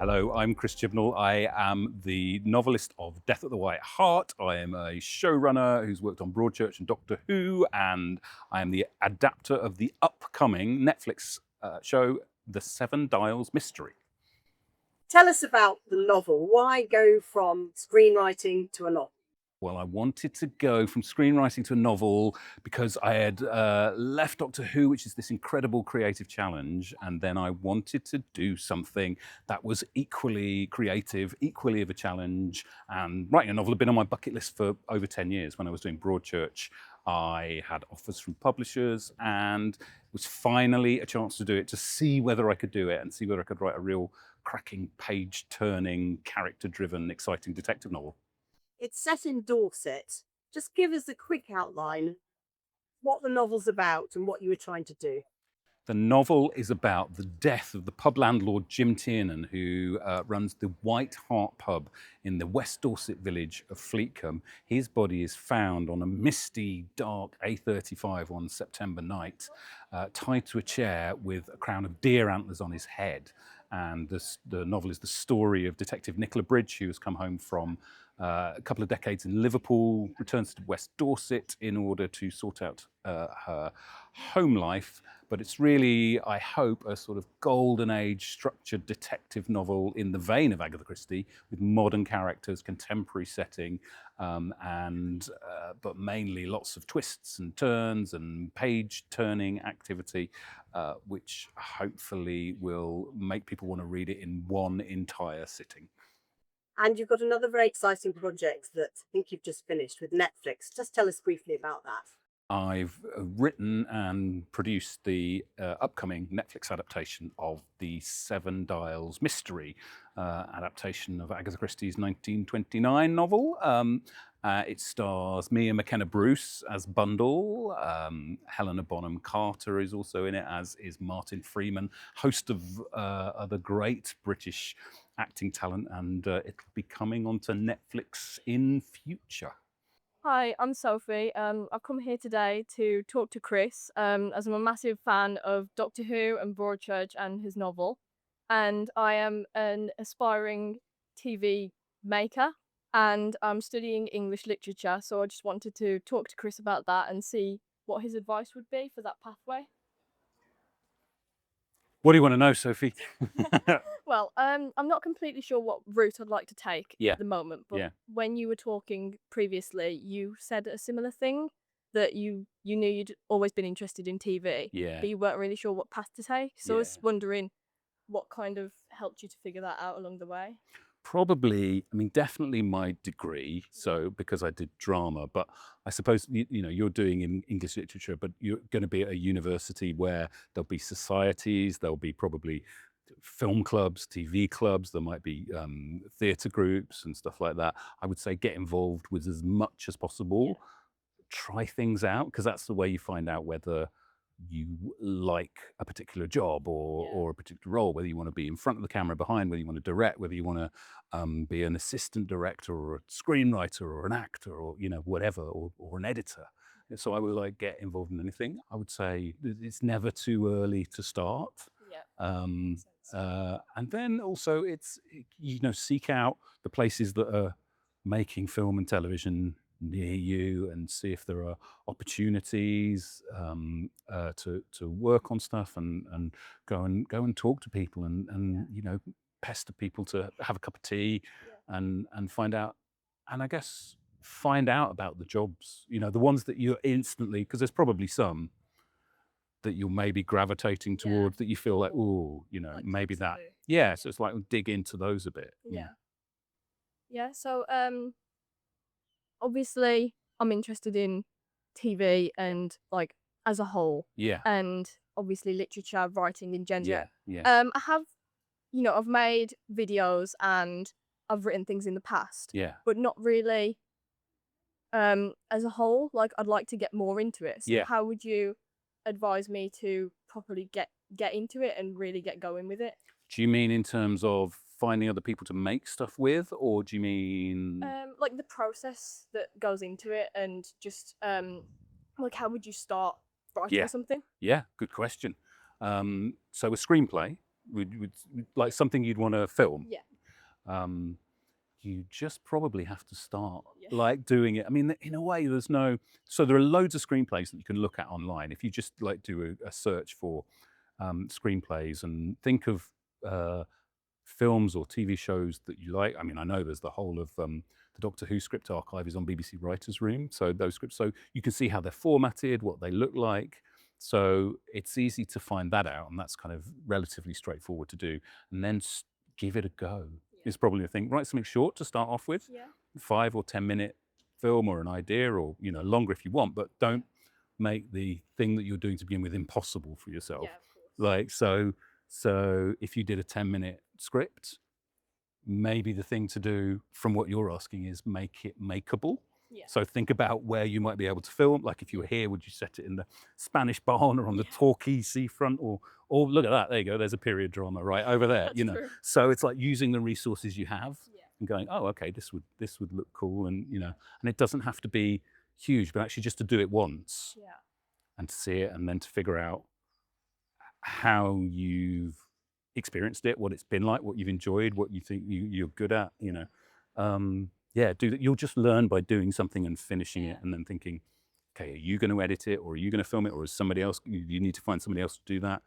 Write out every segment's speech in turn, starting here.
Hello, I'm Chris Chibnall. I am the novelist of Death at the White Hart. I am a showrunner who's worked on Broadchurch and Doctor Who, and I am the adapter of the upcoming Netflix show, The Seven Dials Mystery. Tell us about the novel. Why go from screenwriting to a novel? Well, I wanted to go from screenwriting to a novel because I had left Doctor Who, which is this incredible creative challenge, and then I wanted to do something that was equally creative, equally of a challenge. And writing a novel had been on my bucket list for over 10 years. When I was doing Broadchurch, I had offers from publishers, and it was finally a chance to do it, to see whether I could do it and see whether I could write a real cracking, page-turning, character-driven, exciting detective novel. It's set in Dorset. Just give us a quick outline, what the novel's about and what you were trying to do. The novel is about the death of the pub landlord Jim Tiernan, who runs the White Hart pub in the West Dorset village of Fleetcombe. His body is found on a misty, dark A35 on September night, tied to a chair with a crown of deer antlers on his head. And the novel is the story of Detective Nicola Bridge, who has come home from a couple of decades in Liverpool, returns to West Dorset in order to sort out her home life. But it's really, I hope, a sort of golden age structured detective novel in the vein of Agatha Christie, with modern characters, contemporary setting, but mainly lots of twists and turns and page-turning activity, which hopefully will make people want to read it in one entire sitting. And you've got another very exciting project that I think you've just finished with Netflix. Just tell us briefly about that. I've written and produced the upcoming Netflix adaptation of the Seven Dials Mystery, adaptation of Agatha Christie's 1929 novel. It stars Mia McKenna-Bruce as Bundle. Helena Bonham Carter is also in it, as is Martin Freeman, host of other great British acting talent, and it'll be coming onto Netflix in future. Hi, I'm Sophie. I've come here today to talk to Chris, as I'm a massive fan of Doctor Who and Broadchurch and his novel. And I am an aspiring TV maker, and I'm studying English literature, so I just wanted to talk to Chris about that and see what his advice would be for that pathway. What do you want to know, Sophie? Well, I'm not completely sure what route I'd like to take Yeah. at the moment, but Yeah. when you were talking previously, you said a similar thing, that you knew you'd always been interested in TV, Yeah. but you weren't really sure what path to take. So I was Yeah. wondering what kind of helped you to figure that out along the way. Probably, I mean, definitely my degree. So because I did drama, but I suppose you know, you're doing in English literature, but you're going to be at a university where there'll be societies, there'll be probably film clubs, TV clubs, there might be theatre groups and stuff like that. I would say get involved with as much as possible. Yeah. Try things out, because that's the way you find out whether you like a particular job or a particular role, whether you want to be in front of the camera, behind, whether you want to direct, whether you want to be an assistant director or a screenwriter or an actor, or you know, whatever, or an editor. So I would like get involved in anything. I would say it's never too early to start. Yeah. And then also it's, you know, seek out the places that are making film and television near you and see if there are opportunities to work on stuff, and go and talk to people, and you know, pester people to have a cup of tea, and find out, and I guess find out about the jobs, you know, the ones that you're instantly, because there's probably some that you're maybe gravitating towards, that you feel like, oh, you know, Like maybe that. constantly. Yeah, so it's like dig into those a bit. Yeah. So obviously I'm interested in TV and like as a whole, Yeah. and obviously literature, writing in general. Yeah. I have, I've made videos and I've written things in the past, Yeah. but not really as a whole. Like I'd like to get more into it. So Yeah. how would you advise me to properly get into it and really get going with it? Do you mean in terms of finding other people to make stuff with, or do you mean Like the process that goes into it, and just like how would you start writing Yeah. something? Yeah, good question. So a screenplay like something you'd want to film. Yeah. You just probably have to start Yeah. like doing it. I mean, in a way, so there are loads of screenplays that you can look at online. If you just like do a search for screenplays and think of films or TV shows that you like. I mean, I know there's the whole of the Doctor Who script archive is on BBC Writers' Room. So those scripts, so you can see how they're formatted, what they look like. So it's easy to find that out, and that's kind of relatively straightforward to do. And then give it a go. Is probably the thing. Write something short to start off with, 5 or 10 minute film or an idea, or longer if you want, but don't make the thing that you're doing to begin with impossible for yourself. Yeah, of course. Like so if you did a 10-minute script, maybe the thing to do from what you're asking is make it makeable. Yeah. So think about where you might be able to film. Like if you were here, would you set it in the Spanish barn or on the Torquay seafront, or look at that, there you go, there's a period drama right over there. That's true. So it's like using the resources you have and going, oh, okay, this would look cool, and and it doesn't have to be huge, but actually just to do it once and to see it, and then to figure out how you've experienced it, what it's been like, what you've enjoyed, what you think you're good at, do that. You'll just learn by doing something and finishing it, and then thinking, okay, are you going to edit it, or are you going to film it, or is somebody else, you need to find somebody else to do that.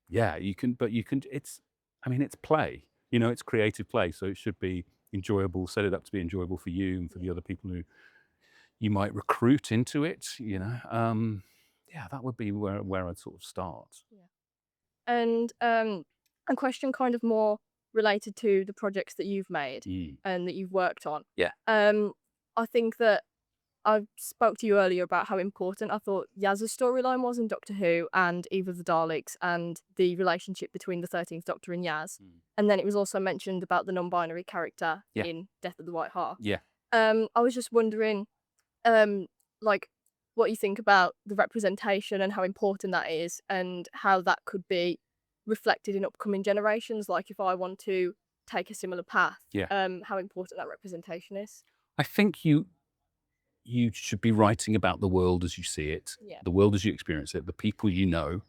You can, it's play, it's creative play, so it should be enjoyable. Set it up to be enjoyable for you and for the other people who you might recruit into it. That would be where I'd sort of start. And a question kind of more related to the projects that you've made and that you've worked on. I think that I spoke to you earlier about how important I thought Yaz's storyline was in Doctor Who, and Eve of the Daleks, and the relationship between the 13th Doctor and Yaz. And then it was also mentioned about the non-binary character in Death of the White Hart. I was just wondering, like, what you think about the representation and how important that is, and how that could be reflected in upcoming generations. Like if I want to take a similar path, how important that representation is. I think you should be writing about the world as you see it, the world as you experience it, the people you know,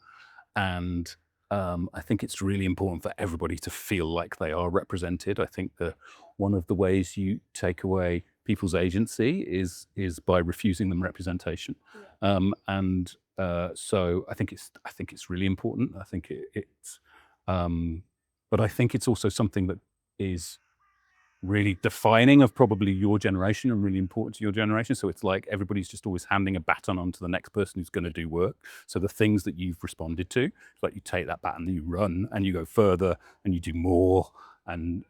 and I think it's really important for everybody to feel like they are represented. I think that one of the ways you take away people's agency is by refusing them representation, so I think it's really important. I think it's but I think it's also something that is really defining of probably your generation and really important to your generation. So it's like everybody's just always handing a baton on to the next person who's going to do work. So the things that you've responded to, it's like you take that baton and you run and you go further and you do more. And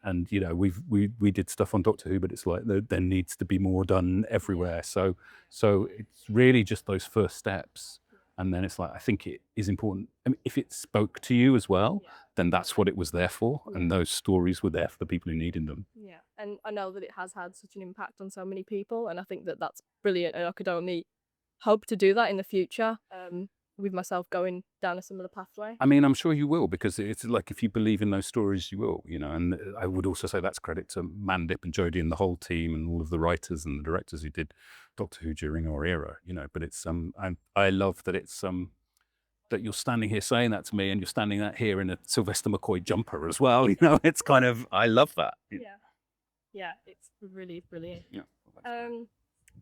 we did stuff on Doctor Who, but it's like there needs to be more done everywhere. So it's really just those first steps. And then it's like, I think it is important. I mean, if it spoke to you as well, then that's what it was there for. And those stories were there for the people who needed them. Yeah, and I know that it has had such an impact on so many people, and I think that that's brilliant, and I could only hope to do that in the future, with myself going down a similar pathway. I mean, I'm sure you will, because it's like, if you believe in those stories, you will, and I would also say that's credit to Mandip and Jodie and the whole team and all of the writers and the directors who did Doctor Who during our era, but it's I love that it's that you're standing here saying that to me, and you're standing that here in a Sylvester McCoy jumper as well. It's kind of, I love that. Yeah, it's really brilliant. And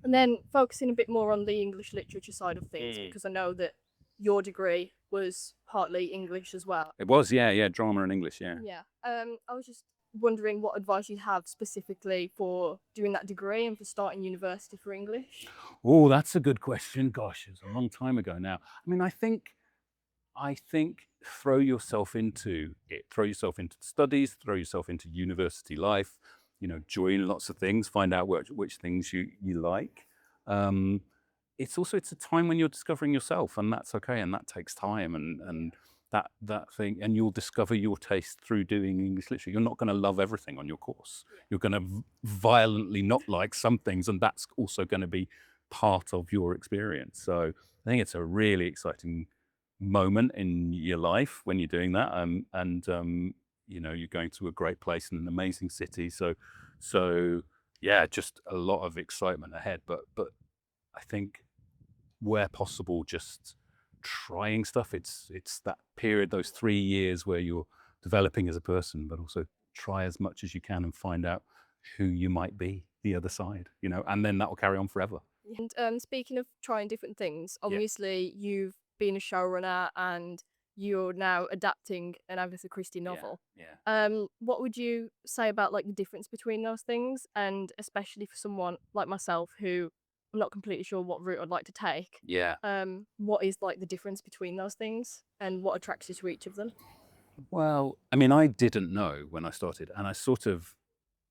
then focusing a bit more on the English literature side of things, because I know that your degree was partly English as well. It was, drama and English, I was just wondering what advice you have specifically for doing that degree and for starting university for English. Oh, that's a good question. Gosh, it was a long time ago now. I mean, I think throw yourself into it. Throw yourself into studies, throw yourself into university life, join lots of things, find out which things you like. It's a time when you're discovering yourself, and that's okay, and that takes time, and that thing, and you'll discover your taste through doing English literature. You're not going to love everything on your course. You're going to violently not like some things, and that's also going to be part of your experience. So I think it's a really exciting moment in your life when you're doing that, you're going to a great place in an amazing city. So yeah, just a lot of excitement ahead. But I think where possible, just trying stuff. It's that period, those 3 years where you're developing as a person, but also try as much as you can and find out who you might be the other side, you know, and then that will carry on forever. And speaking of trying different things, obviously you've been a showrunner and you're now adapting an Agatha Christie novel. Yeah. What would you say about like the difference between those things, and especially for someone like myself who I'm not completely sure what route I'd like to take? Yeah. What is like the difference between those things, and what attracts you to each of them? Well, I mean, I didn't know when I started, and I sort of,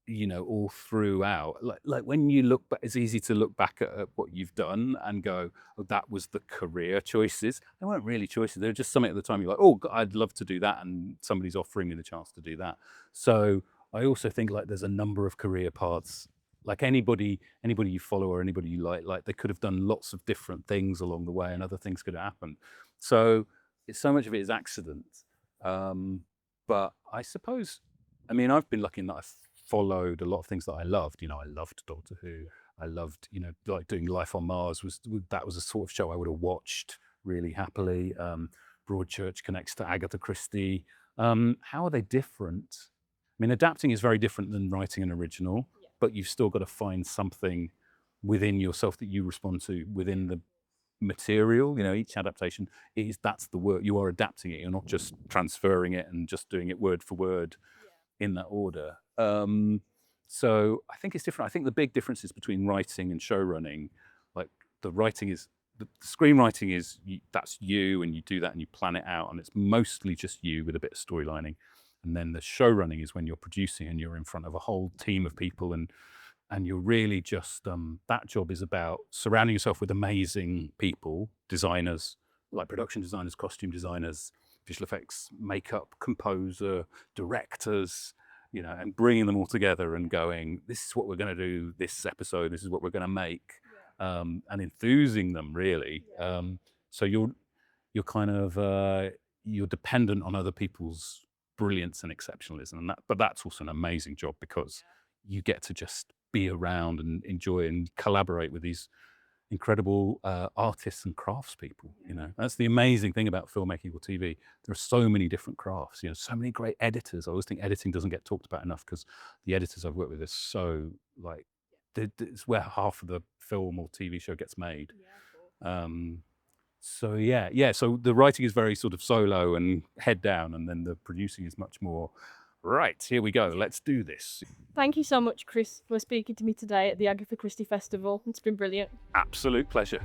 you know, all throughout, like when you look back, it's easy to look back at what you've done and go, oh, that was the career choices. They weren't really choices. They were just something at the time you're like, oh, I'd love to do that, and somebody's offering me the chance to do that. So I also think like there's a number of career paths. Like anybody you follow or anybody you like they could have done lots of different things along the way, and other things could have happened. So it's so much of it is accident. But I suppose, I mean, I've been lucky in that I've followed a lot of things that I loved. You know, I loved Doctor Who. I loved, you know, like doing Life on Mars that was a sort of show I would have watched really happily. Broadchurch connects to Agatha Christie. How are they different? I mean, adapting is very different than writing an original, but you've still got to find something within yourself that you respond to within the material. You know, each adaptation that's the work. You are adapting it. You're not just transferring it and just doing it word for word in that order. So I think it's different. I think the big differences between writing and show running, like the writing is, the screenwriting is, that's you, and you do that and you plan it out, and it's mostly just you with a bit of storylining. And then the show running is when you're producing and you're in front of a whole team of people, and you're really just, that job is about surrounding yourself with amazing people, designers, like production designers, costume designers, visual effects, makeup, composer, directors, you know, and bringing them all together and going, this is what we're going to do this episode, this is what we're going to make, and enthusing them really. So you're kind of, you're dependent on other people's brilliance and exceptionalism, and but that's also an amazing job because you get to just be around and enjoy and collaborate with these incredible artists and craftspeople. You know, that's the amazing thing about filmmaking or TV. There are so many different crafts. You know, so many great editors. I always think editing doesn't get talked about enough because the editors I've worked with are so like, it's where half of the film or TV show gets made. So yeah. So the writing is very sort of solo and head down, and then the producing is much more, right, here we go, let's do this. Thank you so much, Chris, for speaking to me today at the Agatha Christie Festival. It's been brilliant. Absolute pleasure.